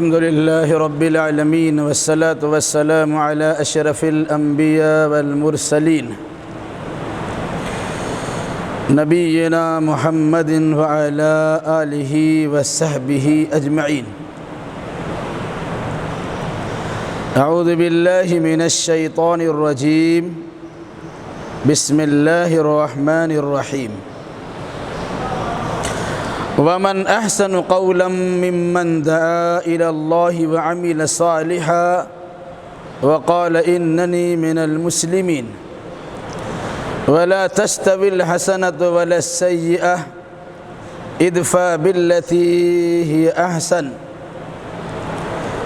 الحمد لله رب العالمين والصلاة والسلام على أشرف الأنبياء والمرسلين نبينا محمد وعلى آله وصحبه أجمعين. أعوذ بالله من الشيطان الرجيم. بسم الله الرحمن الرحيم. ومن أحسن قولا ممن دعا إلى الله وعمل صالحا وقال إنني من المسلمين. ولا تستوي الحسنة ولا السيئة ادفع بالتي هي أحسن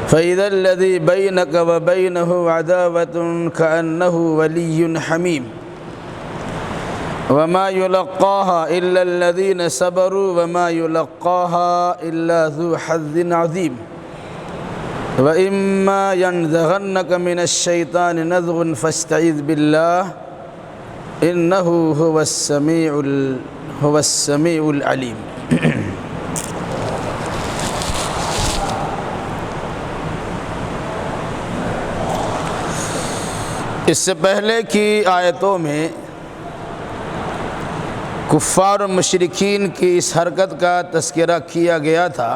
فإذا الذي بينك وبينه عداوة كأنه ولي حميم. وما يلقاها إلا الذين صبروا وما يلقاها إلا ذو حظ عظيم. وإما ينزغنك من الشيطان نزغ فاستعذ بالله إنه هو السميع العليم. اس سے پہلے کی آیتوں میں کفار و مشرکین کی اس حرکت کا تذکرہ کیا گیا تھا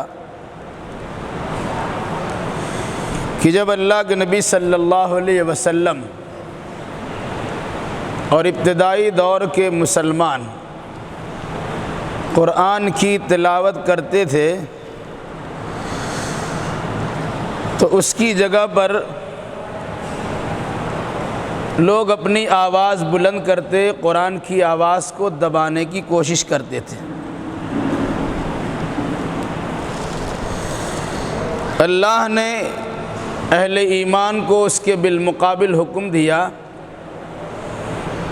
کہ جب اللہ کے نبی صلی اللہ علیہ وسلم اور ابتدائی دور کے مسلمان قرآن کی تلاوت کرتے تھے تو اس کی جگہ پر لوگ اپنی آواز بلند کرتے قرآن کی آواز کو دبانے کی کوشش کرتے تھے. اللہ نے اہل ایمان کو اس کے بالمقابل حکم دیا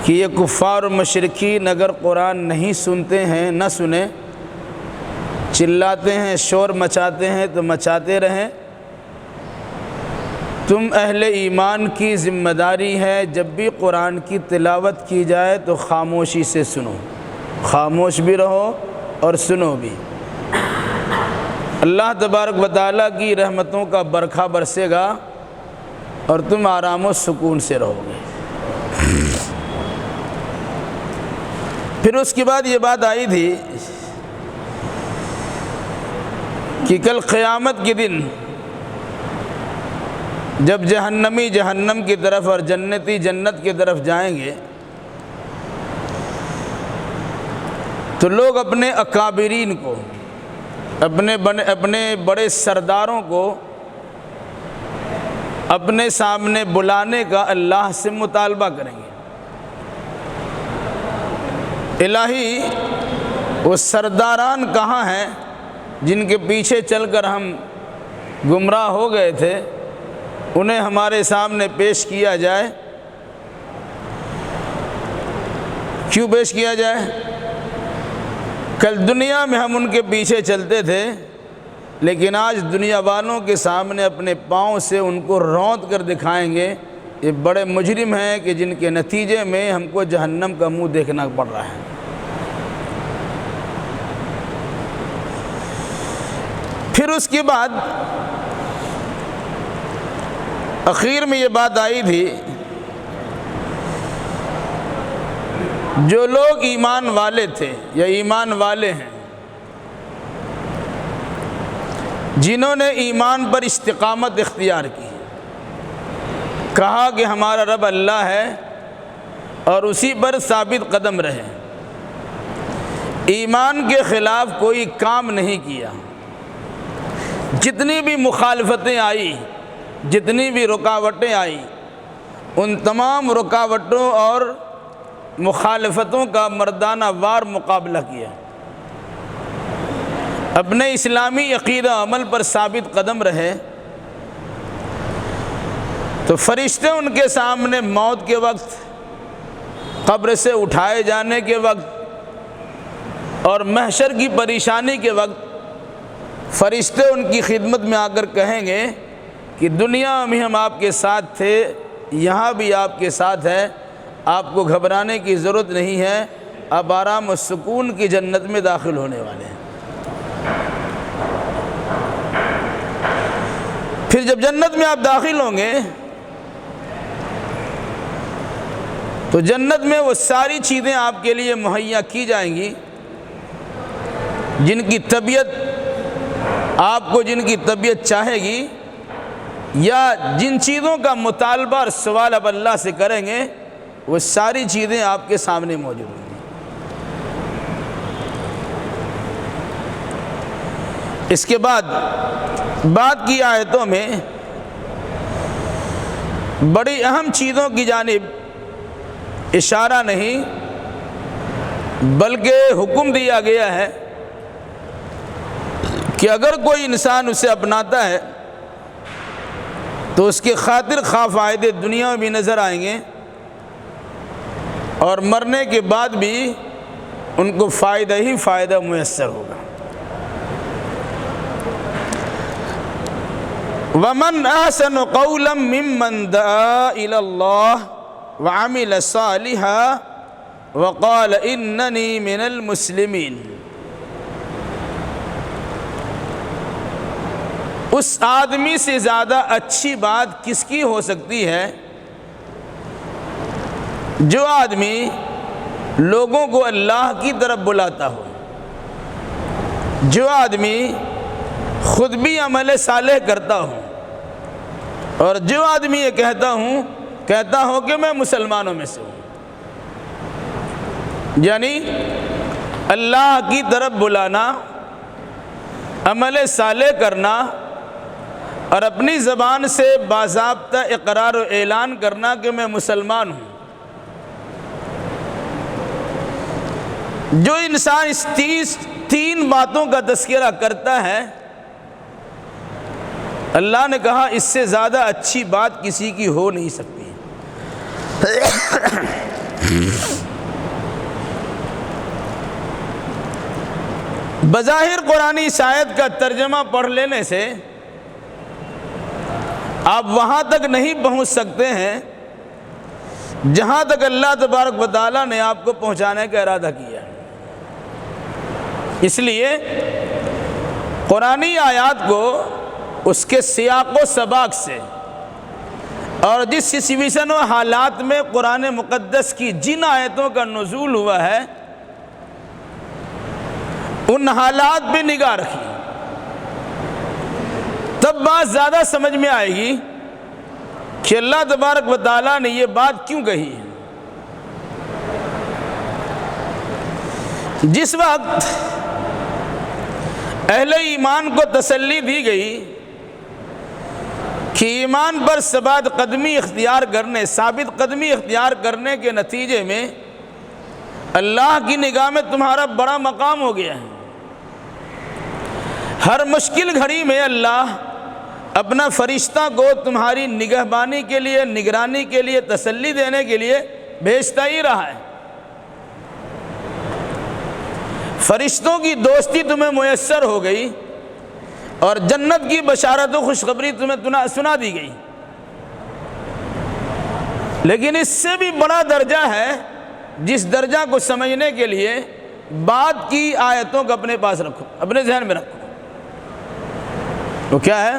کہ یہ کفار و مشرکین اگر قرآن نہیں سنتے ہیں نہ سنیں، چلاتے ہیں شور مچاتے ہیں تو مچاتے رہیں. تم اہل ایمان کی ذمہ داری ہے جب بھی قرآن کی تلاوت کی جائے تو خاموشی سے سنو، خاموش بھی رہو اور سنو بھی. اللہ تبارک و تعالیٰ کی رحمتوں کا برکھا برسے گا اور تم آرام و سکون سے رہو گے. پھر اس کے بعد یہ بات آئی تھی کہ کل قیامت کے دن جب جہنمی جہنم کی طرف اور جنتی جنت کی طرف جائیں گے تو لوگ اپنے اکابرین کو، اپنے بڑے سرداروں کو اپنے سامنے بلانے کا اللہ سے مطالبہ کریں گے. الہی وہ سرداران کہاں ہیں جن کے پیچھے چل کر ہم گمراہ ہو گئے تھے، انہیں ہمارے سامنے پیش کیا جائے. کیوں پیش کیا جائے؟ کل دنیا میں ہم ان کے پیچھے چلتے تھے لیکن آج دنیا والوں کے سامنے اپنے پاؤں سے ان کو روند کر دکھائیں گے. یہ بڑے مجرم ہیں کہ جن کے نتیجے میں ہم کو جہنم کا منہ دیکھنا پڑ رہا ہے. پھر اس کے بعد اخیر میں یہ بات آئی تھی جو لوگ ایمان والے تھے یا ایمان والے ہیں، جنہوں نے ایمان پر استقامت اختیار کی، کہا کہ ہمارا رب اللہ ہے اور اسی پر ثابت قدم رہے، ایمان کے خلاف کوئی کام نہیں کیا، جتنی بھی مخالفتیں آئی، جتنی بھی رکاوٹیں آئیں، ان تمام رکاوٹوں اور مخالفتوں کا مردانہ وار مقابلہ کیا، اپنے اسلامی عقیدہ عمل پر ثابت قدم رہے، تو فرشتے ان کے سامنے موت کے وقت، قبر سے اٹھائے جانے کے وقت اور محشر کی پریشانی کے وقت فرشتے ان کی خدمت میں آ کر کہیں گے کہ دنیا میں ہم آپ کے ساتھ تھے، یہاں بھی آپ کے ساتھ ہے، آپ کو گھبرانے کی ضرورت نہیں ہے، آپ آرام و سکون کی جنت میں داخل ہونے والے ہیں. پھر جب جنت میں آپ داخل ہوں گے تو جنت میں وہ ساری چیزیں آپ کے لیے مہیا کی جائیں گی جن کی طبیعت چاہے گی، یا جن چیزوں کا مطالبہ اور سوال اب اللہ سے کریں گے وہ ساری چیزیں آپ کے سامنے موجود ہوں گی۔ اس کے بعد کی آیتوں میں بڑی اہم چیزوں کی جانب اشارہ نہیں بلکہ حکم دیا گیا ہے کہ اگر کوئی انسان اسے اپناتا ہے تو اس کے خاطر خواہ فائدے دنیا میں بھی نظر آئیں گے اور مرنے کے بعد بھی ان کو فائدہ ہی فائدہ میسر ہوگا۔ وَمَنْ أَحْسَنُ قَوْلًا مِّمَّنْ دَعَا إِلَى اللَّهِ وَعَمِلَ صَالِحًا وَقَالَ إِنَّنِي مِنَ الْمُسْلِمِينَ۔ اس آدمی سے زیادہ اچھی بات کس کی ہو سکتی ہے جو آدمی لوگوں کو اللہ کی طرف بلاتا ہو، جو آدمی خود بھی عمل صالح کرتا ہو، اور جو آدمی یہ کہتا ہو کہ میں مسلمانوں میں سے ہوں۔ یعنی اللہ کی طرف بلانا، عمل صالح کرنا اور اپنی زبان سے باضابطہ اقرار و اعلان کرنا کہ میں مسلمان ہوں۔ جو انسان اس تین باتوں کا تذکرہ کرتا ہے، اللہ نے کہا اس سے زیادہ اچھی بات کسی کی ہو نہیں سکتی۔ بظاہر قرآنی اس آیت کا ترجمہ پڑھ لینے سے آپ وہاں تک نہیں پہنچ سکتے ہیں جہاں تک اللہ تبارک و تعالیٰ نے آپ کو پہنچانے کا ارادہ کیا۔ اس لیے قرآنی آیات کو اس کے سیاق و سباق سے اور جس سچویشن و حالات میں قرآن مقدس کی جن آیتوں کا نزول ہوا ہے ان حالات پہ نگاہ رکھی، تب بات زیادہ سمجھ میں آئے گی کہ اللہ تبارک و تعالیٰ نے یہ بات کیوں کہی ہے۔ جس وقت اہل ایمان کو تسلی دی گئی کہ ایمان پر ثابت قدمی اختیار کرنے کے نتیجے میں اللہ کی نگاہ میں تمہارا بڑا مقام ہو گیا ہے، ہر مشکل گھڑی میں اللہ اپنا فرشتہ کو تمہاری نگہبانی کے لیے، نگرانی کے لیے، تسلی دینے کے لیے بھیجتا ہی رہا ہے۔ فرشتوں کی دوستی تمہیں میسر ہو گئی اور جنت کی بشارت و خوشخبری تمہیں سنا دی گئی، لیکن اس سے بھی بڑا درجہ ہے جس درجہ کو سمجھنے کے لیے بعد کی آیتوں کو اپنے پاس رکھو، اپنے ذہن میں رکھو۔ وہ کیا ہے؟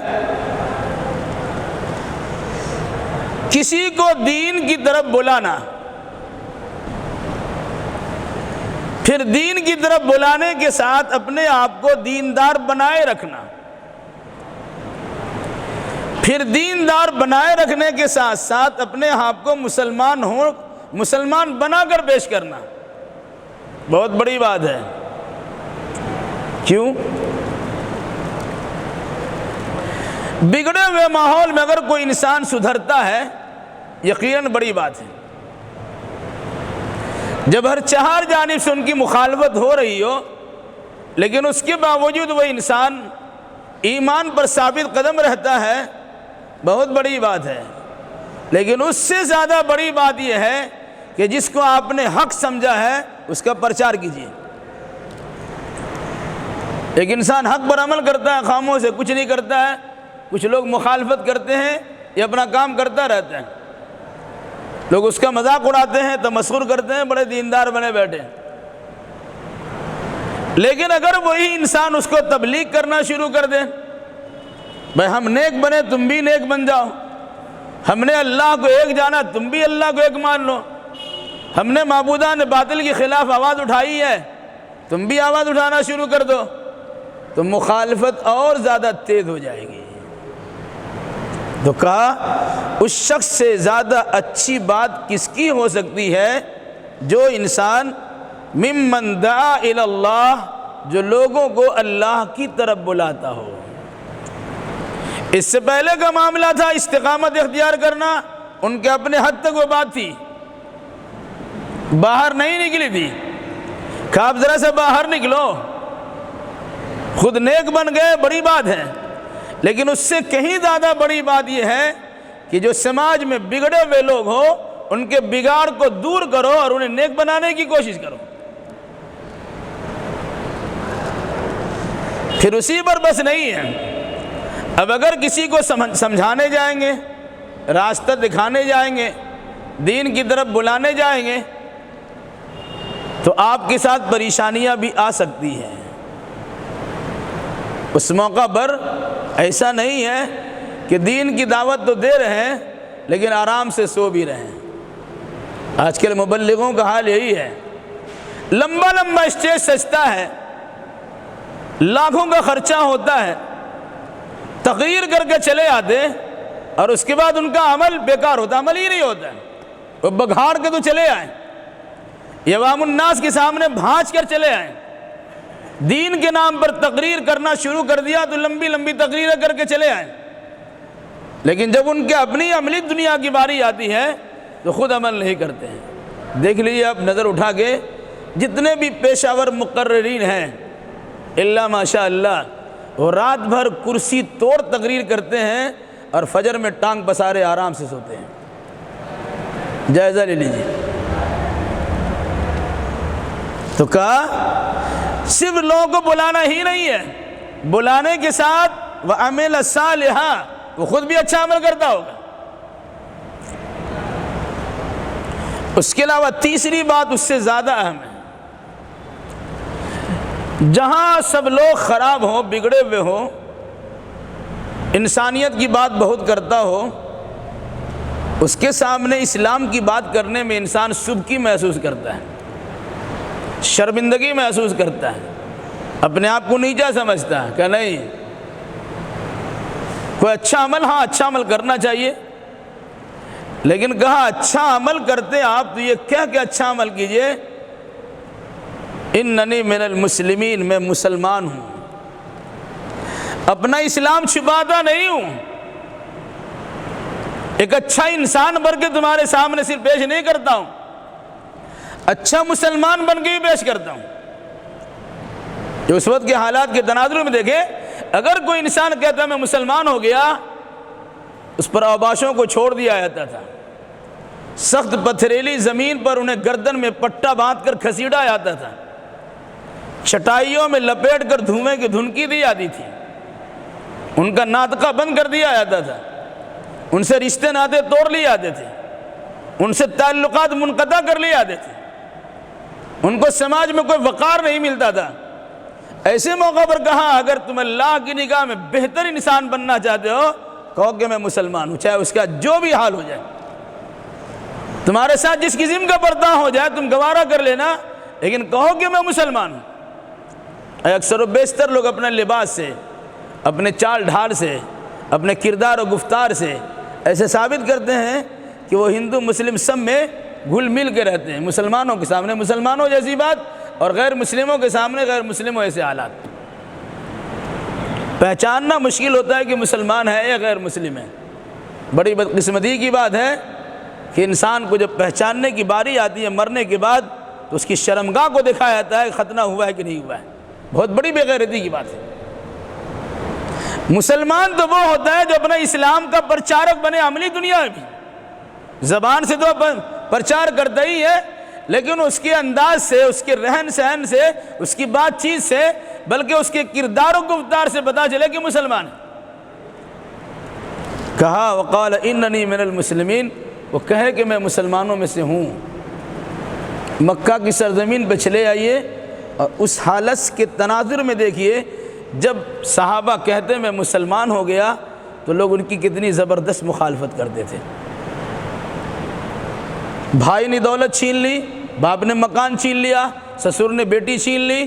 کسی کو دین کی طرف بلانا، پھر دین کی طرف بلانے کے ساتھ اپنے آپ کو دیندار بنائے رکھنا، پھر دیندار بنائے رکھنے کے ساتھ ساتھ اپنے آپ کو مسلمان بنا کر پیش کرنا بہت بڑی بات ہے۔ کیوں؟ بگڑے ہوئے ماحول میں اگر کوئی انسان سدھرتا ہے یقیناً بڑی بات ہے۔ جب ہر چہار جانب سے ان کی مخالفت ہو رہی ہو لیکن اس کے باوجود وہ انسان ایمان پر ثابت قدم رہتا ہے، بہت بڑی بات ہے۔ لیکن اس سے زیادہ بڑی بات یہ ہے کہ جس کو آپ نے حق سمجھا ہے اس کا پرچار کیجیے۔ ایک انسان حق پر عمل کرتا ہے، خاموش سے کچھ نہیں کرتا ہے، کچھ لوگ مخالفت کرتے ہیں، یہ اپنا کام کرتا رہتا ہے، لوگ اس کا مذاق اڑاتے ہیں، تمسخر کرتے ہیں، بڑے دیندار بنے بیٹھے ہیں۔ لیکن اگر وہی انسان اس کو تبلیغ کرنا شروع کر دے، بھائی ہم نیک بنے تم بھی نیک بن جاؤ، ہم نے اللہ کو ایک جانا تم بھی اللہ کو ایک مان لو، ہم نے معبودان باطل کے خلاف آواز اٹھائی ہے تم بھی آواز اٹھانا شروع کر دو، تو مخالفت اور زیادہ تیز ہو جائے گی۔ تو کہا اس شخص سے زیادہ اچھی بات کس کی ہو سکتی ہے جو انسان ممن دعا الی اللہ، جو لوگوں کو اللہ کی طرف بلاتا ہو۔ اس سے پہلے کا معاملہ تھا استقامت اختیار کرنا، ان کے اپنے حد تک وہ بات تھی، باہر نہیں نکلی تھی۔ کہ آپ ذرا سے باہر نکلو، خود نیک بن گئے بڑی بات ہے، لیکن اس سے کہیں زیادہ بڑی بات یہ ہے کہ جو سماج میں بگڑے ہوئے لوگ ہو ان کے بگاڑ کو دور کرو اور انہیں نیک بنانے کی کوشش کرو۔ پھر اسی پر بس نہیں ہے، اب اگر کسی کو سمجھانے جائیں گے، راستہ دکھانے جائیں گے، دین کی طرف بلانے جائیں گے، تو آپ کے ساتھ پریشانیاں بھی آ سکتی ہیں۔ اس موقع پر ایسا نہیں ہے کہ دین کی دعوت تو دے رہے ہیں لیکن آرام سے سو بھی رہے ہیں۔ آج کل مبلغوں کا حال یہی ہے، لمبا لمبا اسٹیج سجتا ہے، لاکھوں کا خرچہ ہوتا ہے، تقریر کر کے چلے آتے اور اس کے بعد ان کا عمل بیکار ہوتا، عمل ہی نہیں ہوتا ہے، وہ بگھاڑ کے تو چلے آئیں، عوام الناس کے سامنے بھانج کر چلے آئیں، دین کے نام پر تقریر کرنا شروع کر دیا تو لمبی لمبی تقریریں کر کے چلے آئیں، لیکن جب ان کے اپنی عملی دنیا کی باری آتی ہے تو خود عمل نہیں کرتے ہیں۔ دیکھ لیجیے آپ نظر اٹھا کے، جتنے بھی پیشہ ور مقررین ہیں اللہ ماشاء اللہ، وہ رات بھر کرسی توڑ تقریر کرتے ہیں اور فجر میں ٹانگ پسارے آرام سے سوتے ہیں، جائزہ لے لیجیے۔ تو کہا صرف لوگوں کو بلانا ہی نہیں ہے، بلانے کے ساتھ وَعَمِلَ صَالِحًا، وہ خود بھی اچھا عمل کرتا ہوگا۔ اس کے علاوہ تیسری بات اس سے زیادہ اہم ہے، جہاں سب لوگ خراب ہوں، بگڑے ہوئے ہوں، انسانیت کی بات بہت کرتا ہو، اس کے سامنے اسلام کی بات کرنے میں انسان سبکی محسوس کرتا ہے، شرمندگی محسوس کرتا ہے، اپنے آپ کو نیچا سمجھتا ہے کہ نہیں کوئی اچھا عمل، ہاں اچھا عمل کرنا چاہیے، لیکن کہا اچھا عمل کرتے آپ تو یہ کہہ کہ اچھا عمل کیجئے اننی من المسلمین، میں مسلمان ہوں، اپنا اسلام چھپاتا نہیں ہوں، ایک اچھا انسان بن کے تمہارے سامنے صرف پیش نہیں کرتا ہوں، اچھا مسلمان بن کے بھی پیش کرتا ہوں۔ جو اس وقت کے حالات کے تناظر میں دیکھیں، اگر کوئی انسان کہتا ہے میں مسلمان ہو گیا، اس پر اوباشوں کو چھوڑ دیا جاتا تھا، سخت پتھریلی زمین پر انہیں گردن میں پٹا باندھ کر کھسیڑا جاتا تھا، چٹائیوں میں لپیٹ کر دھوئیں کی دھنکی دی جاتی تھی، ان کا ناطقہ بند کر دیا جاتا تھا، ان سے رشتے ناطے توڑ لیے جاتے تھے، ان سے تعلقات منقطع کر لیے جاتے تھے، ان کو سماج میں کوئی وقار نہیں ملتا تھا۔ ایسے موقع پر کہا اگر تم اللہ کی نگاہ میں بہتر انسان بننا چاہتے ہو، کہو کہ میں مسلمان ہوں، چاہے اس کا جو بھی حال ہو جائے، تمہارے ساتھ جس قسم کا پردہ ہو جائے تم گوارا کر لینا، لیکن کہو کہ میں مسلمان ہوں۔ اکثر و بیشتر لوگ اپنے لباس سے، اپنے چال ڈھال سے، اپنے کردار و گفتار سے ایسے ثابت کرتے ہیں کہ وہ ہندو مسلم سب میں گھل مل کے رہتے ہیں، مسلمانوں کے سامنے مسلمانوں جیسی بات اور غیر مسلموں کے سامنے غیر مسلموں ایسے حالات۔ پہچاننا مشکل ہوتا ہے کہ مسلمان ہے یا غیر مسلم ہے۔ بڑی بدقسمتی کی بات ہے کہ انسان کو جب پہچاننے کی باری آتی ہے مرنے کے بعد تو اس کی شرمگاہ کو دکھایا جاتا ہے ختنہ ہوا ہے کہ نہیں ہوا ہے، بہت بڑی بے غیرتی کی بات ہے۔ مسلمان تو وہ ہوتا ہے جو اپنا اسلام کا پرچارک بنے عملی دنیا میں بھی، زبان سے تو پرچار کرتا ہی ہے، لیکن اس کے انداز سے، اس کے رہن سہن سے، اس کی بات چیت سے، بلکہ اس کے کردار و گفتار سے پتہ چلے کہ مسلمان ہے۔ کہا وقال اننی من المسلمین، وہ کہے کہ میں مسلمانوں میں سے ہوں۔ مکہ کی سرزمین پہ چلے آئیے اور اس حالت کے تناظر میں دیکھیے، جب صحابہ کہتے میں مسلمان ہو گیا تو لوگ ان کی کتنی زبردست مخالفت کرتے تھے۔ بھائی نے دولت چھین لی، باپ نے مکان چھین لیا، سسر نے بیٹی چھین لی،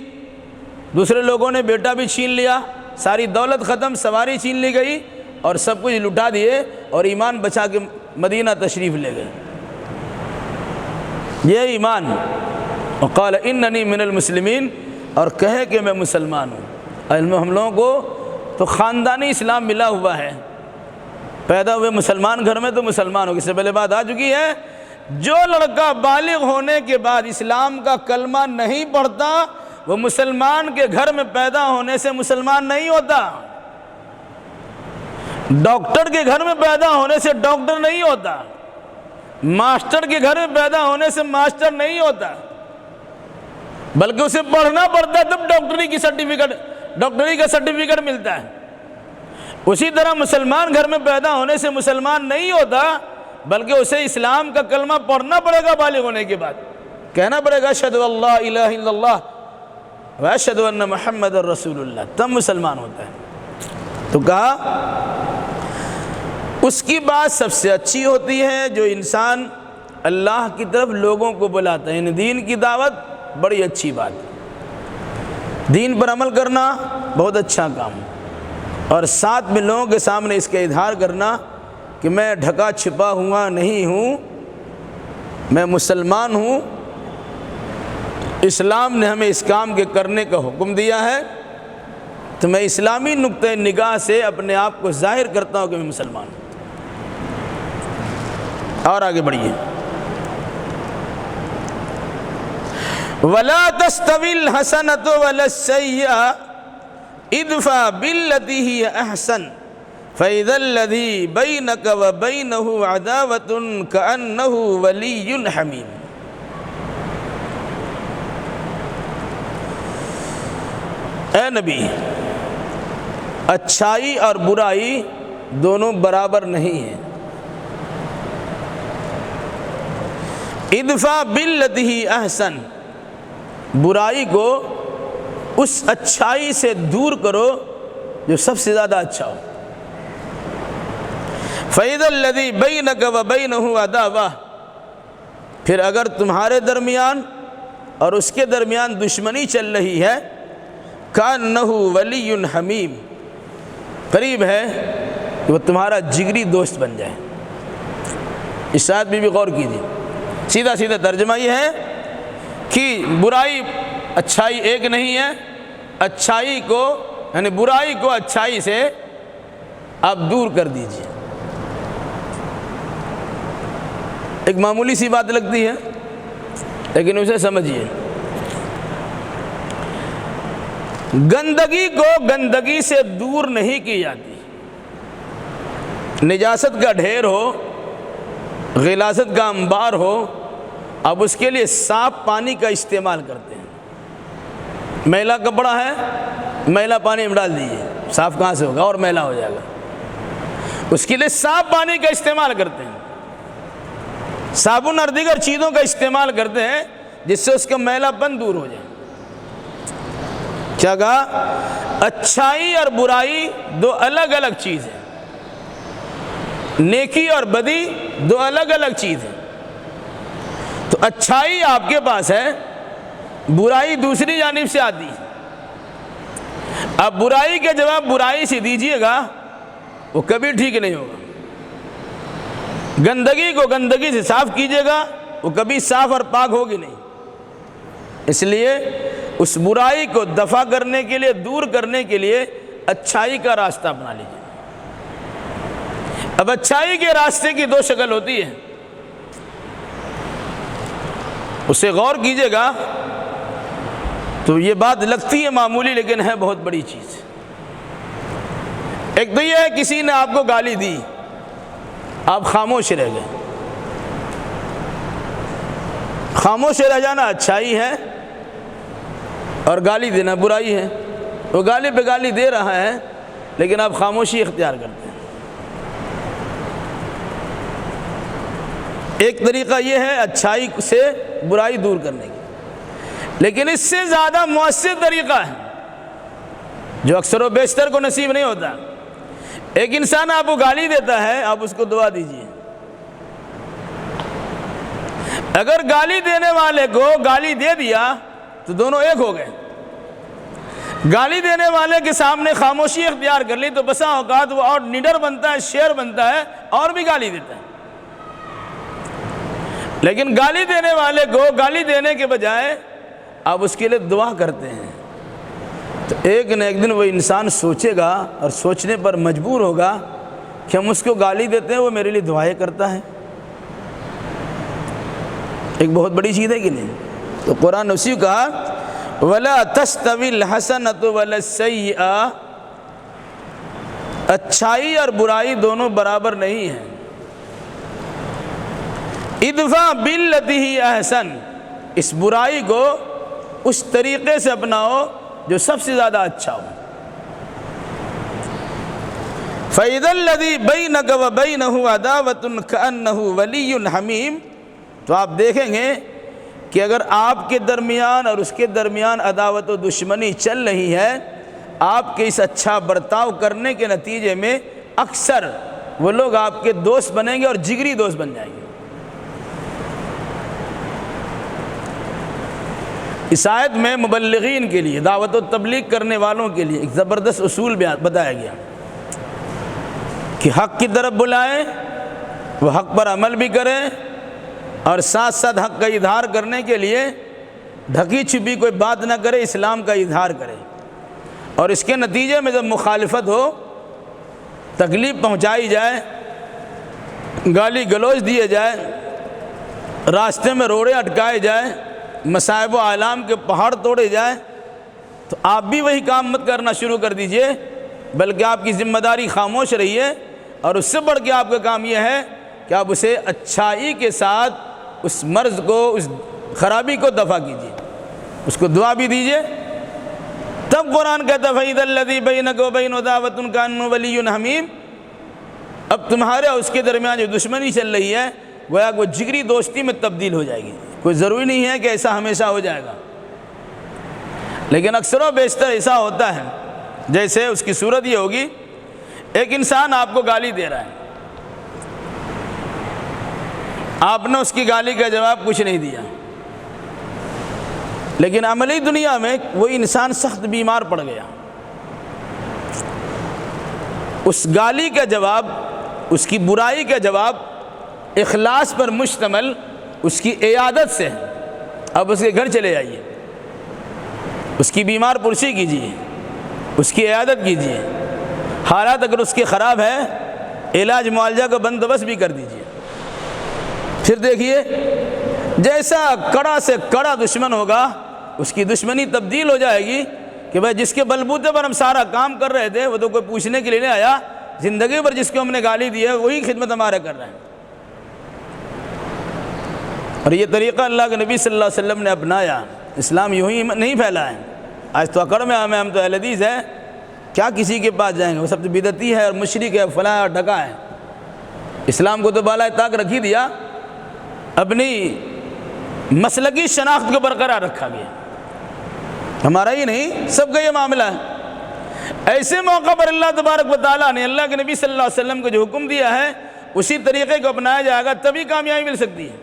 دوسرے لوگوں نے بیٹا بھی چھین لیا، ساری دولت ختم، سواری چھین لی گئی اور سب کچھ لٹا دیے اور ایمان بچا کے مدینہ تشریف لے گئے۔ یہ ایمان، وقال اننی من المسلمین، اور کہے کہ میں مسلمان ہوں۔ ہم لوگوں کو تو خاندانی اسلام ملا ہوا ہے، پیدا ہوئے مسلمان گھر میں تو مسلمان ہو۔ اس سے پہلے بات آ چکی ہے، جو لڑکا بالغ ہونے کے بعد اسلام کا کلمہ نہیں پڑھتا وہ مسلمان کے گھر میں پیدا ہونے سے مسلمان نہیں ہوتا، ڈاکٹر کے گھر میں پیدا ہونے سے ڈاکٹر نہیں ہوتا، ماسٹر کے گھر میں پیدا ہونے سے ماسٹر نہیں ہوتا، بلکہ اسے پڑھنا پڑتا ہے تب ڈاکٹری کا سرٹیفکیٹ ملتا ہے۔ اسی طرح مسلمان گھر میں پیدا ہونے سے مسلمان نہیں ہوتا، بلکہ اسے اسلام کا کلمہ پڑھنا پڑے گا، بالغ ہونے کے بعد کہنا پڑے گا اشہد ان لا الہ الا اللہ واشہد ان محمد رسول اللہ، تب مسلمان ہوتا ہے۔ تو کہا اس کی بات سب سے اچھی ہوتی ہے جو انسان اللہ کی طرف لوگوں کو بلاتا ہے، یعنی دین کی دعوت بڑی اچھی بات ہے، دین پر عمل کرنا بہت اچھا کام، اور ساتھ میں لوگوں کے سامنے اس کا اظہار کرنا کہ میں ڈھکا چھپا ہوا نہیں ہوں، میں مسلمان ہوں، اسلام نے ہمیں اس کام کے کرنے کا حکم دیا ہے، تو میں اسلامی نقطۂ نگاہ سے اپنے آپ کو ظاہر کرتا ہوں کہ میں مسلمان ہوں۔ اور آگے بڑھیے، وَلَا تَسْتَوِي الْحَسَنَةُ وَلَا السَّيِّئَةُ ادْفَعْ بِالَّتِي هِيَ أَحْسَنُ فَإِذَا الَّذِي بَيْنَكَ وَبَيْنَهُ عَدَاوَةٌ كَأَنَّهُ وَلِيٌّ حَمِيمٌ۔ اے نبی، اچھائی اور برائی دونوں برابر نہیں ہیں۔ ادفع باللتی ہی احسن، برائی کو اس اچھائی سے دور کرو جو سب سے زیادہ اچھا ہو۔ فَإِذَا الَّذِي بَيْنَكَ وَبَيْنَهُ عَدَاوَةٌ، پھر اگر تمہارے درمیان اور اس کے درمیان دشمنی چل رہی ہے، كَأَنَّهُ وَلِيٌّ حَمِيمٌ، قریب ہے کہ وہ تمہارا جگری دوست بن جائے۔ اس آیت میں بھی غور کیجیے، سیدھا سیدھا ترجمہ یہ ہے کہ برائی اچھائی ایک نہیں ہے، اچھائی کو یعنی برائی کو اچھائی سے آپ دور کر دیجیے۔ ایک معمولی سی بات لگتی ہے لیکن اسے سمجھیے، گندگی کو گندگی سے دور نہیں کی جاتی، نجاست کا ڈھیر ہو، غلاظت کا انبار ہو، اب اس کے لیے صاف پانی کا استعمال کرتے ہیں۔ میلا کپڑا ہے، میلا پانی میں ڈال دیجیے، صاف کہاں سے ہوگا اور میلا ہو جائے گا، اس کے لیے صاف پانی کا استعمال کرتے ہیں، صابن اور دیگر چیزوں کا استعمال کرتے ہیں جس سے اس کا میلا پن دور ہو جائے۔ کیا کہا؟ اچھائی اور برائی دو الگ الگ چیز ہیں، نیکی اور بدی دو الگ الگ چیز ہیں۔ تو اچھائی آپ کے پاس ہے، برائی دوسری جانب سے آتی ہے۔ اب برائی کے جواب برائی سے دیجیے گا وہ کبھی ٹھیک نہیں ہوگا، گندگی کو گندگی سے صاف کیجیے گا وہ کبھی صاف اور پاک ہوگی نہیں۔ اس لیے اس برائی کو دفع کرنے کے لیے، دور کرنے کے لیے اچھائی کا راستہ اپنا لیجیے۔ اب اچھائی کے راستے کی دو شکل ہوتی ہے، اسے غور کیجیے گا تو یہ بات لگتی ہے معمولی لیکن ہے بہت بڑی چیز۔ ایک تو یہ ہے کسی نے آپ کو گالی دی، آپ خاموش رہ گئے۔ خاموش رہ جانا اچھائی ہے اور گالی دینا برائی ہے۔ وہ گالی پہ گالی دے رہا ہے لیکن آپ خاموشی اختیار کرتے ہیں۔ ایک طریقہ یہ ہے اچھائی سے برائی دور کرنے کی، لیکن اس سے زیادہ مؤثر طریقہ ہے جو اکثر و بیشتر کو نصیب نہیں ہوتا۔ ایک انسان آپ کو گالی دیتا ہے، آپ اس کو دعا دیجیے۔ اگر گالی دینے والے کو گالی دے دیا تو دونوں ایک ہو گئے۔ گالی دینے والے کے سامنے خاموشی اختیار کر لی تو بسا اوقات وہ اور نڈر بنتا ہے، شیر بنتا ہے اور بھی گالی دیتا ہے۔ لیکن گالی دینے والے کو گالی دینے کے بجائے آپ اس کے لیے دعا کرتے ہیں تو ایک نہ ایک دن وہ انسان سوچے گا اور سوچنے پر مجبور ہوگا کہ ہم اس کو گالی دیتے ہیں، وہ میرے لیے دعائیں کرتا ہے۔ ایک بہت بڑی چیز ہے کہ نہیں؟ تو قرآن نے اسی کہا وَلَا تَسْتَوِي الْحَسَنَةُ وَلَا السَّيِّئَةُ، اچھائی اور برائی دونوں برابر نہیں ہیں۔ ادفع باللتی ہی احسن، اس برائی کو اس طریقے سے اپناؤ جو سب سے زیادہ اچھا ہو۔ فَإِذَا الَّذِي بَيْنَكَ وَبَيْنَهُ عَدَاوَةٌ كَأَنَّهُ وَلِيٌّ حَمِيمٌ، تو آپ دیکھیں گے کہ اگر آپ کے درمیان اور اس کے درمیان عداوت و دشمنی چل رہی ہے، آپ کے اس اچھا برتاؤ کرنے کے نتیجے میں اکثر وہ لوگ آپ کے دوست بنیں گے اور جگری دوست بن جائیں گے۔ اس آیت میں مبلغین کے لیے، دعوت و تبلیغ کرنے والوں کے لیے ایک زبردست اصول بتایا گیا کہ حق کی طرف بلائیں، وہ حق پر عمل بھی کریں اور ساتھ ساتھ حق کا اظہار کرنے کے لیے ڈھکی چھپی کوئی بات نہ کرے، اسلام کا اظہار کرے، اور اس کے نتیجے میں جب مخالفت ہو، تکلیف پہنچائی جائے، گالی گلوچ دیے جائے، راستے میں روڑے اٹکائے جائے، مصائب و آلام کے پہاڑ توڑے جائیں، تو آپ بھی وہی کام مت کرنا شروع کر دیجئے، بلکہ آپ کی ذمہ داری خاموش رہیے، اور اس سے بڑھ کے آپ کا کام یہ ہے کہ آپ اسے اچھائی کے ساتھ اس مرض کو، اس خرابی کو دفع کیجیے، اس کو دعا بھی دیجیے۔ تب قرآن کہتا ہے فَإِذَا الَّذِي بَيْنَكَ وَبَيْنَهُ عَدَاوَةٌ كَأَنَّهُ وَلِيٌّ حَمِيمٌ، اب تمہارے اور اس کے درمیان جو دشمنی چل رہی ہے گویا وہ جگری دوستی میں تبدیل ہو جائے گی۔ کوئی ضروری نہیں ہے کہ ایسا ہمیشہ ہو جائے گا، لیکن اکثر و بیشتر ایسا ہوتا ہے۔ جیسے اس کی صورت یہ ہوگی، ایک انسان آپ کو گالی دے رہا ہے، آپ نے اس کی گالی کا جواب کچھ نہیں دیا، لیکن عملی دنیا میں وہ انسان سخت بیمار پڑ گیا، اس گالی کا جواب، اس کی برائی کا جواب اخلاص پر مشتمل اس کی عیادت سے، اب اس کے گھر چلے جائیے، اس کی بیمار پرسی کیجیے، اس کی عیادت کیجیے، حالات اگر اس کے خراب ہے علاج معالجہ کا بندوبست بھی کر دیجیے۔ پھر دیکھیے جیسا کڑا سے کڑا دشمن ہوگا، اس کی دشمنی تبدیل ہو جائے گی کہ بھائی جس کے بلبوتے پر ہم سارا کام کر رہے تھے وہ تو کوئی پوچھنے کے لیے نہیں آیا، زندگی پر جس کو ہم نے گالی دی ہے وہی خدمت ہمارے کر رہے ہیں۔ اور یہ طریقہ اللہ کے نبی صلی اللہ علیہ وسلم نے اپنایا، اسلام یوں ہی نہیں پھیلا ہے۔ آج تو اکڑ میں ہم تو اہل حدیث ہیں، کیا کسی کے پاس جائیں گے، وہ سب تو بدعتی ہے اور مشرک ہے، فلاں اور ڈھکا ہے۔ اسلام کو تو بالائے طاق رکھی دیا، اپنی مسلکی شناخت کو برقرار رکھا گیا، ہمارا ہی نہیں سب کا یہ معاملہ ہے۔ ایسے موقع پر اللہ تبارک و تعالیٰ نے اللہ کے نبی صلی اللہ علیہ وسلم کو جو حکم دیا ہے اسی طریقے کو اپنایا جائے گا، تبھی کامیابی مل سکتی ہے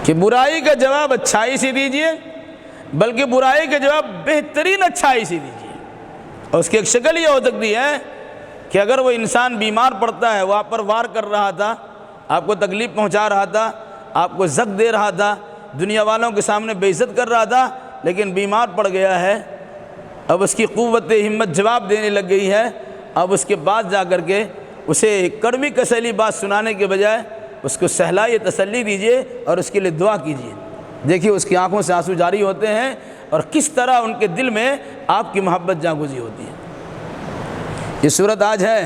کہ برائی کا جواب اچھائی سے دیجیے، بلکہ برائی کا جواب بہترین اچھائی سے دیجیے۔ اور اس کی ایک شکل یہ ہو سکتی ہے کہ اگر وہ انسان بیمار پڑتا ہے، وہ آپ پر وار کر رہا تھا، آپ کو تکلیف پہنچا رہا تھا، آپ کو زخم دے رہا تھا، دنیا والوں کے سامنے بے عزت کر رہا تھا، لیکن بیمار پڑ گیا ہے، اب اس کی قوت ہمت جواب دینے لگ گئی ہے، اب اس کے بعد جا کر کے اسے کڑوی کسیلی بات سنانے کے بجائے اس کو سہلائی تسلی دیجیے اور اس کے لیے دعا کیجیے۔ دیکھیے اس کی آنکھوں سے آنسو جاری ہوتے ہیں اور کس طرح ان کے دل میں آپ کی محبت جاگوزی ہوتی ہے۔ یہ صورت آج ہے،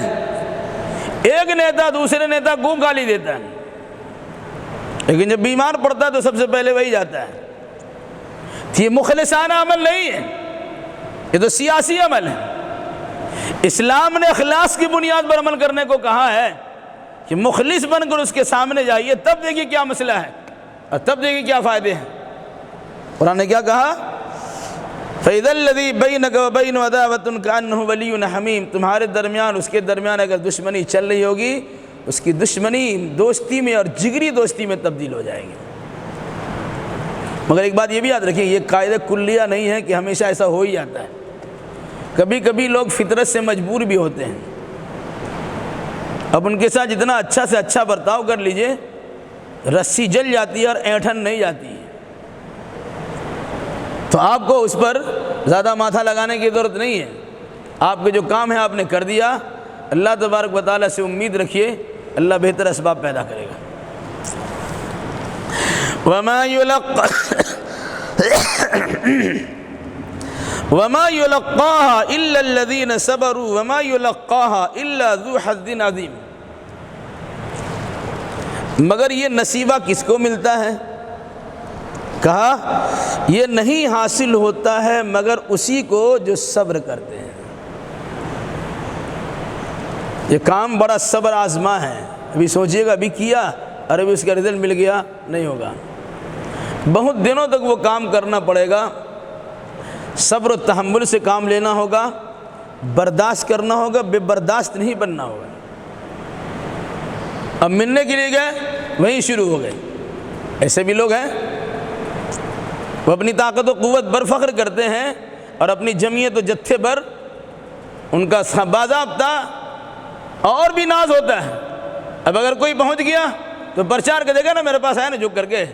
ایک نیتا دوسرے نیتا کو گالی دیتا ہے، لیکن جب بیمار پڑتا ہے تو سب سے پہلے وہی جاتا ہے۔ یہ مخلصانہ عمل نہیں ہے، یہ تو سیاسی عمل ہے۔ اسلام نے اخلاص کی بنیاد پر عمل کرنے کو کہا ہے کہ مخلص بن کر اس کے سامنے جائیے، تب دیکھیے کیا مسئلہ ہے اور تب دیکھیے کیا فائدے ہیں۔ قرآن نے کیا کہا؟ فَإِذَا الَّذِي بَيْنَكَ وَبَيْنَهُ عَدَاوَةٌ كَأَنَّهُ وَلِيٌّ حَمِيمٌ، تمہارے درمیان اس کے درمیان اگر دشمنی چل رہی ہوگی، اس کی دشمنی دوستی میں اور جگری دوستی میں تبدیل ہو جائے گی۔ مگر ایک بات یہ بھی یاد رکھیں، یہ قاعدہ کلیہ نہیں ہے کہ ہمیشہ ایسا ہو ہی جاتا ہے، کبھی کبھی لوگ فطرت سے مجبور بھی ہوتے ہیں۔ اب ان کے ساتھ جتنا اچھا سے اچھا برتاؤ کر لیجئے، رسی جل جاتی ہے اور اینٹھن نہیں جاتی ہے، تو آپ کو اس پر زیادہ ماتھا لگانے کی ضرورت نہیں ہے۔ آپ کے جو کام ہے آپ نے کر دیا، اللہ تبارک و تعالیٰ سے امید رکھیے، اللہ بہتر اسباب پیدا کرے گا۔ وَمَا يُلَقَّاهَا إِلَّا الَّذِينَ صَبَرُوا وَمَا يُلَقَّاهَا إِلَّا ذُو حَظٍّ عَظِيمٍ، مگر یہ نصیبہ کس کو ملتا ہے؟ کہا یہ نہیں حاصل ہوتا ہے مگر اسی کو جو صبر کرتے ہیں۔ یہ کام بڑا صبر آزما ہے، ابھی سوچئے گا ابھی کیا اور ابھی اس کا رزلٹ مل گیا، نہیں ہوگا، بہت دنوں تک وہ کام کرنا پڑے گا، صبر و تحمل سے کام لینا ہوگا، برداشت کرنا ہوگا، بے برداشت نہیں بننا ہوگا۔ اب ملنے کے لیے گئے وہیں شروع ہو گئے، ایسے بھی لوگ ہیں، وہ اپنی طاقت و قوت پر فخر کرتے ہیں اور اپنی جمعیت و جتھے پر ان کا باضابطہ اور بھی ناز ہوتا ہے۔ اب اگر کوئی پہنچ گیا تو پرچار کر دے گا نا میرے پاس ہے نا، جھک کر کے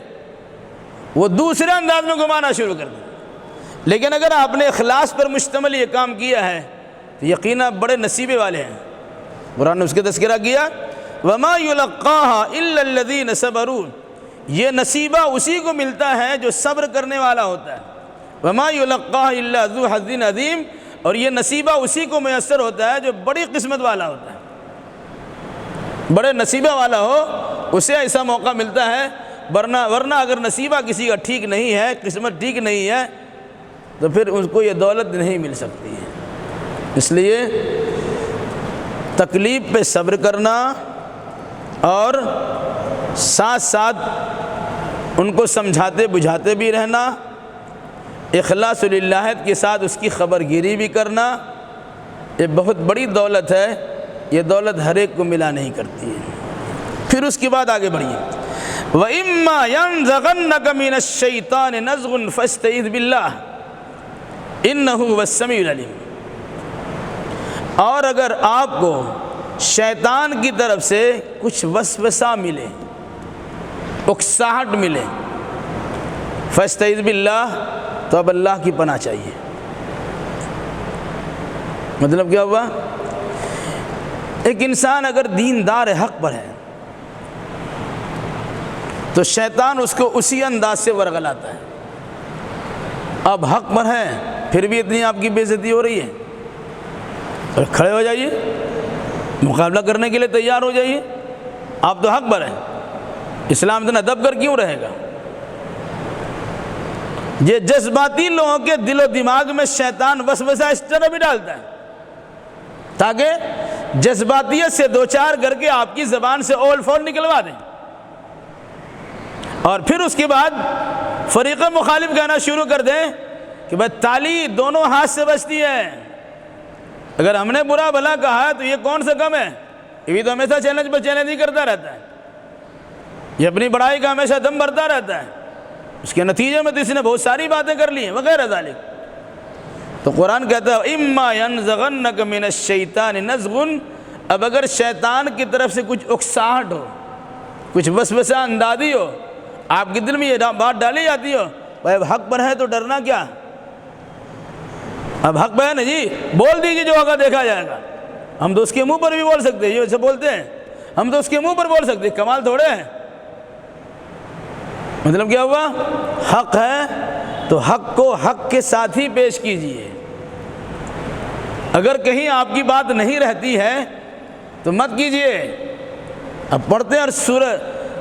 وہ دوسرے انداز میں گھمانا شروع کر دے۔ لیکن اگر آپ نے اخلاص پر مشتمل یہ کام کیا ہے تو یقیناً بڑے نصیبے والے ہیں۔ قرآن نے اس کا تذکرہ کیا، وَمَا يُلَقَّاهَا إِلَّا الَّذِينَ صَبَرُوا، یہ نصیبہ اسی کو ملتا ہے جو صبر کرنے والا ہوتا ہے۔ وَمَا يُلَقَّاهَا إِلَّا ذُو حَظٍّ عَظِيمٍ، اور یہ نصیبہ اسی کو میسر ہوتا ہے جو بڑی قسمت والا ہوتا ہے، بڑے نصیبہ والا ہو اسے ایسا موقع ملتا ہے، ورنہ اگر نصیبہ کسی کا ٹھیک نہیں ہے، قسمت ٹھیک نہیں ہے، تو پھر اس کو یہ دولت نہیں مل سکتی ہے۔ اس لیے تکلیف پہ صبر کرنا اور ساتھ ساتھ ان کو سمجھاتے بجھاتے بھی رہنا، اخلاص للہیت کے ساتھ اس کی خبر گیری بھی کرنا، یہ بہت بڑی دولت ہے، یہ دولت ہر ایک کو ملا نہیں کرتی ہے۔ پھر اس کے بعد آگے بڑھیے، وَإِمَّا يَنزَغَنَّكَ مِنَ الشَّيْطَانِ نَزْغٌ فَاسْتَعِذْ بِاللَّهِ إِنَّهُ هُوَ السَّمِيعُ الْعَلِيمُ، اور اگر آپ کو شیطان کی طرف سے کچھ وسوسہ ملے، اکساہٹ ملے، فاستعذ باللہ، تو اب اللہ کی پناہ چاہیے۔ مطلب کیا ہوا؟ ایک انسان اگر دیندار حق پر ہے تو شیطان اس کو اسی انداز سے ورغلاتا ہے۔ اب حق پر ہے پھر بھی اتنی آپ کی بے عزتی ہو رہی ہے، اور کھڑے ہو جائیے، مقابلہ کرنے کے لیے تیار ہو جائیے، آپ تو حق پر ہیں، اسلام اتنا دب کر کیوں رہے گا؟ یہ جذباتی لوگوں کے دل و دماغ میں شیطان وسوسہ اس طرح بھی ڈالتا ہے تاکہ جذباتیت سے دو چار کر کے آپ کی زبان سے اول فول نکلوا دیں، اور پھر اس کے بعد فریق مخالف کہنا شروع کر دیں کہ بھائی تالی دونوں ہاتھ سے بجتی ہے، اگر ہم نے برا بھلا کہا ہے تو یہ کون سا کم ہے؟ یہ بھی تو ہمیشہ چیلنج پر چیلنج ہی کرتا رہتا ہے، یہ اپنی بڑائی کا ہمیشہ دم بھرتا رہتا ہے، اس کے نتیجے میں تو اس نے بہت ساری باتیں کر لی ہیں وغیرہ ذالک۔ تو قرآن کہتا ہے اما ینزغنک من الشیطان نزغ، اب اگر شیطان کی طرف سے کچھ اکساہٹ ہو، کچھ وسوسہ اندازی ہو، آپ کے دل میں یہ بات ڈالی جاتی ہو بھائی اب حق پر ہے تو ڈرنا کیا، اب حق پہ ہے نا جی، بول دیجیے جو ہوگا دیکھا جائے گا، ہم تو اس کے منہ پر بھی بول سکتے ہیں، یہ ایسے بولتے ہیں ہم تو اس کے منہ پر بول سکتے ہیں، کمال تھوڑے ہیں۔ مطلب کیا ہوا؟ حق ہے تو حق کو حق کے ساتھ ہی پیش کیجیے، اگر کہیں آپ کی بات نہیں رہتی ہے تو مت کیجیے۔ اب پڑھتے ہیں اور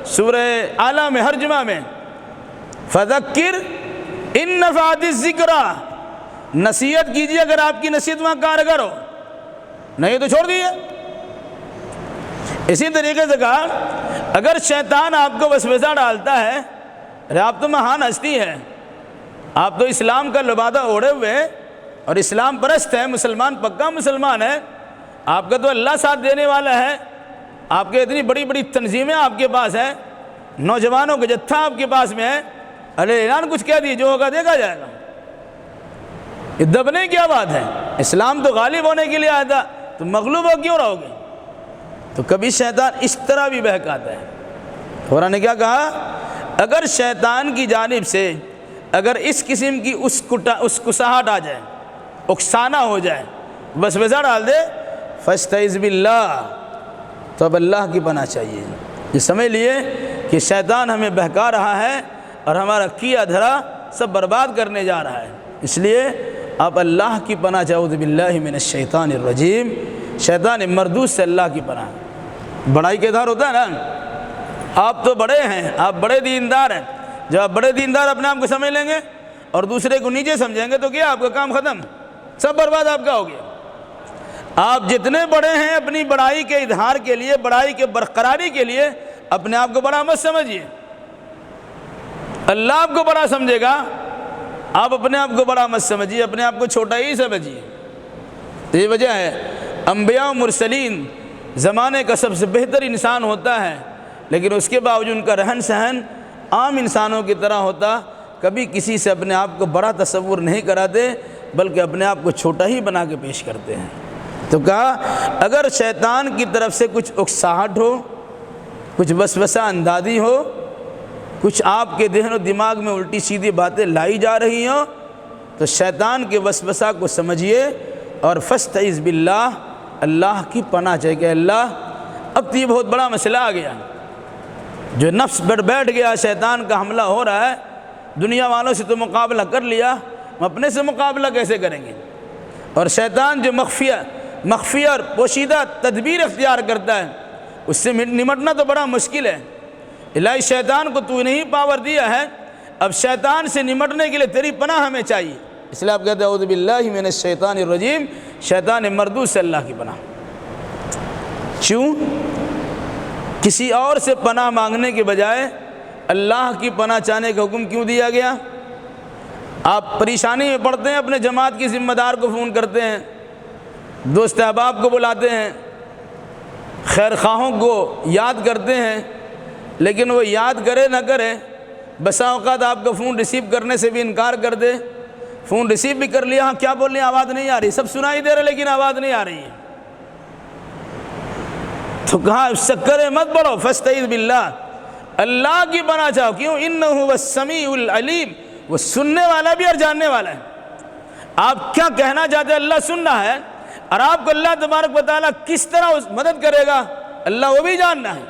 سورہ اعلیٰ میں ہر جمعہ میں فذکر ان نفعت الذکریٰ، نصیحت کیجیے اگر آپ کی نصیحت وہاں کارگر ہو، نہیں تو چھوڑ دیجیے۔ اسی طریقے سے کہا اگر شیطان آپ کو وسوسہ ڈالتا ہے، ارے آپ تو مہان ہستی ہے، آپ تو اسلام کا لبادہ اوڑھے ہوئے ہیں اور اسلام پرست ہیں، مسلمان پکا مسلمان ہے، آپ کا تو اللہ ساتھ دینے والا ہے، آپ کے اتنی بڑی بڑی تنظیمیں آپ کے پاس ہیں، نوجوانوں کا جتھا آپ کے پاس میں ہے، ارے اعلان کچھ کہہ دیے، جو ہوگا دیکھا جائے گا، یہ دبنے کیا بات ہے؟ اسلام تو غالب ہونے کے لیے آیا تھا، تو مغلوب ہو کیوں رہو گے؟ تو کبھی شیطان اس طرح بھی بہکاتا ہے۔ قرآن نے کیا کہا؟ اگر شیطان کی جانب سے اگر اس قسم کی اسکساہٹ آ جائے، اکسانا ہو جائے، وسوسہ ڈال دے، فاستعذ باللہ، تو اب اللہ کی پناہ چاہیے۔ یہ سمجھ لیے کہ شیطان ہمیں بہکا رہا ہے اور ہمارا کیا دھرا سب برباد کرنے جا رہا ہے، اس لیے آپ اللہ کی پناہ چاہو، اعوذ باللہ من الشیطان الرجیم، شیطان مردود سے اللہ کی پناہ۔ بڑائی کے دھار ہوتا ہے نا، آپ تو بڑے ہیں، آپ بڑے دیندار ہیں، جب آپ بڑے دیندار اپنے آپ کو سمجھ لیں گے اور دوسرے کو نیچے سمجھیں گے تو کیا آپ کا کام ختم، سب برباد آپ کا ہو گیا۔ آپ جتنے بڑے ہیں اپنی بڑائی کے اظہار کے لیے، بڑائی کے برقراری کے لیے اپنے آپ کو بڑا مت سمجھیے، اللہ آپ کو بڑا سمجھے گا، آپ اپنے آپ کو بڑا مت سمجھیے، اپنے آپ کو چھوٹا ہی سمجھیے۔ تو یہ وجہ ہے انبیاء و مرسلین زمانے کا سب سے بہتر انسان ہوتا ہے، لیکن اس کے باوجود ان کا رہن سہن عام انسانوں کی طرح ہوتا، کبھی کسی سے اپنے آپ کو بڑا تصور نہیں کراتے بلکہ اپنے آپ کو چھوٹا ہی بنا کے پیش کرتے ہیں۔ تو کہا اگر شیطان کی طرف سے کچھ اکساہٹ ہو، کچھ وسوسہ اندازی ہو، کچھ آپ کے ذہن و دماغ میں الٹی سیدھی باتیں لائی جا رہی ہوں، تو شیطان کے وسوسہ کو سمجھیے اور فاستعذ باللہ، اللہ کی پناہ چاہیے کہ اللہ اب تو یہ بہت بڑا مسئلہ آ گیا، جو نفس بیٹھ گیا، شیطان کا حملہ ہو رہا ہے، دنیا والوں سے تو مقابلہ کر لیا، ہم اپنے سے مقابلہ کیسے کریں گے؟ اور شیطان جو مخفی اور پوشیدہ تدبیر اختیار کرتا ہے، اس سے نمٹنا تو بڑا مشکل ہے۔ الہی شیطان کو تو نے ہی پاور دیا ہے، اب شیطان سے نمٹنے کے لیے تیری پناہ ہمیں چاہیے، اس لیے آپ کہتے ہیں اعوذ باللہ من الشیطان الرجیم، شیطان مردود سے اللہ کی پناہ۔ کیوں؟ کسی اور سے پناہ مانگنے کے بجائے اللہ کی پناہ چاہنے کا حکم کیوں دیا گیا؟ آپ پریشانی میں پڑتے ہیں، اپنے جماعت کی ذمہ دار کو فون کرتے ہیں، دوست احباب کو بلاتے ہیں، خیر خواہوں کو یاد کرتے ہیں، لیکن وہ یاد کرے نہ کرے، بسا اوقات آپ کا فون ریسیو کرنے سے بھی انکار کر دے، فون ریسیو بھی کر لیا، ہاں کیا بول رہے ہیں، آواز نہیں آ رہی، سب سنائی دے رہے لیکن آواز نہیں آ رہی ہے، تو کہاں اس چکر مت پڑو، فاستعذ باللہ، اللہ کی پناہ چاہو، کیوں؟ انہ هو السمیع العلیم، وہ سننے والا بھی اور جاننے والا ہے۔ آپ کیا کہنا چاہتے ہیں اللہ سن رہا ہے، اور آپ کو اللہ تبارک و تعالیٰ کس طرح مدد کرے گا اللہ وہ بھی جاننا ہے،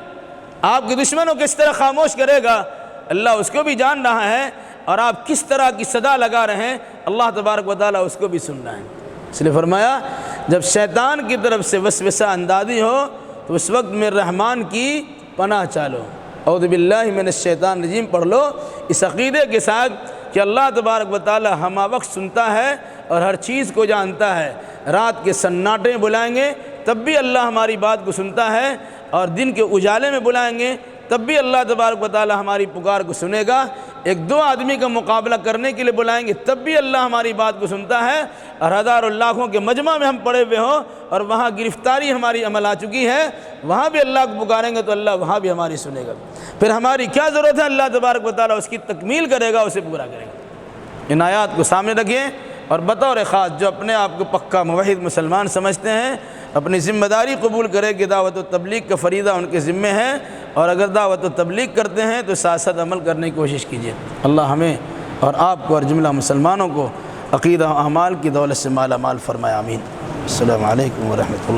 آپ کے دشمنوں کس طرح خاموش کرے گا اللہ اس کو بھی جان رہا ہے، اور آپ کس طرح کی صدا لگا رہے ہیں اللہ تبارک و تعالیٰ اس کو بھی سننا ہے۔ اس لیے فرمایا جب شیطان کی طرف سے وسوسہ اندازی ہو تو اس وقت میں رحمان کی پناہ چالو، اعوذ باللہ من الشیطان الرجیم پڑھ لو، اس عقیدے کے ساتھ کہ اللہ تبارک و تعالیٰ ہمہ وقت سنتا ہے اور ہر چیز کو جانتا ہے، رات کے سناٹے بلائیں گے تب بھی اللہ ہماری بات کو سنتا ہے، اور دن کے اجالے میں بلائیں گے تب بھی اللہ تبارک و تعالیٰ ہماری پکار کو سنے گا، ایک دو آدمی کا مقابلہ کرنے کے لیے بلائیں گے تب بھی اللہ ہماری بات کو سنتا ہے، اور ہزاروں لاکھوں کے مجمع میں ہم پڑے ہوئے ہوں اور وہاں گرفتاری ہماری عمل آ چکی ہے، وہاں بھی اللہ کو پکاریں گے تو اللہ وہاں بھی ہماری سنے گا، پھر ہماری کیا ضرورت ہے، اللہ تبارک و تعالیٰ اس کی تکمیل کرے گا، اسے پورا کرے گا۔ ان آیات کو سامنے رکھیں، اور بطور خاص جو اپنے آپ کو پکا موحد مسلمان سمجھتے ہیں اپنی ذمہ داری قبول کرے کہ دعوت و تبلیغ کا فریضہ ان کے ذمہ ہے، اور اگر دعوت و تبلیغ کرتے ہیں تو ساتھ ساتھ عمل کرنے کی کوشش کیجیے۔ اللہ ہمیں اور آپ کو اور جملہ مسلمانوں کو عقیدہ و اعمال کی دولت سے مالا مال فرمائے، آمین۔ السلام علیکم ورحمۃ اللہ۔